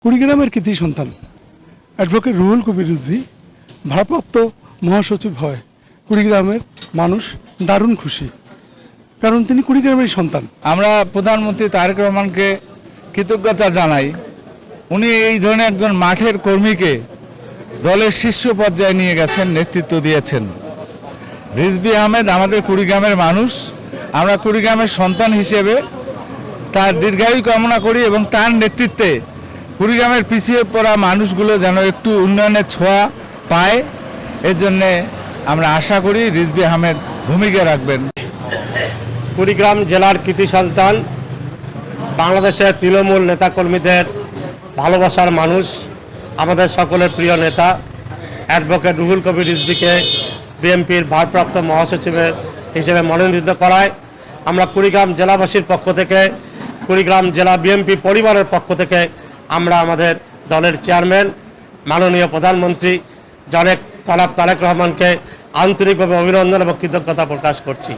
কুড়িগ্রামের কৃতি সন্তান অ্যাডভোকেট রুহুল কবির রিজভী ভারপ্রাপ্ত মহাসচিব হয়। কুড়িগ্রামের মানুষ দারুণ খুশি, কারণ তিনি কুড়িগ্রামের সন্তান। আমরা প্রধানমন্ত্রী তারেক রহমানকে কৃতজ্ঞতা জানাই। উনি এই ধরনের একজন মাঠের কর্মীকে দলের শীর্ষ পর্যায়ে নিয়ে গেছেন, নেতৃত্ব দিয়েছেন। রিজভী আহমেদ আমাদের কুড়িগ্রামের মানুষ। আমরা কুড়িগ্রামের সন্তান হিসেবে তার দীর্ঘায়ু কামনা করি এবং তার নেতৃত্বে কুড়িগ্রামের পিছিয়ে পড়া মানুষগুলো যেন একটু উন্নয়নের ছোঁয়া পায়, এর জন্যে আমরা আশা করি রিজভী আহমেদ ভূমিকা রাখবেন। কুড়িগ্রাম জেলার কৃতি সন্তান, বাংলাদেশের তৃণমূল নেতাকর্মীদের ভালোবাসার মানুষ, আমাদের সকলের প্রিয় নেতা অ্যাডভোকেট রুহুল কবির রিজভীকে বিএনপির ভারপ্রাপ্ত মহাসচিব হিসেবে মনোনীত করায় আমরা কুড়িগ্রাম জেলাবাসীর পক্ষ থেকে, কুড়িগ্রাম জেলা বিএনপি পরিবারের পক্ষ থেকে আমরা আমাদের দলের চেয়ারম্যান মাননীয় প্রধানমন্ত্রী জনাব তারেক রহমানকে আন্তরিকভাবে অভিনন্দন এবং কৃতজ্ঞতা প্রকাশ করছি।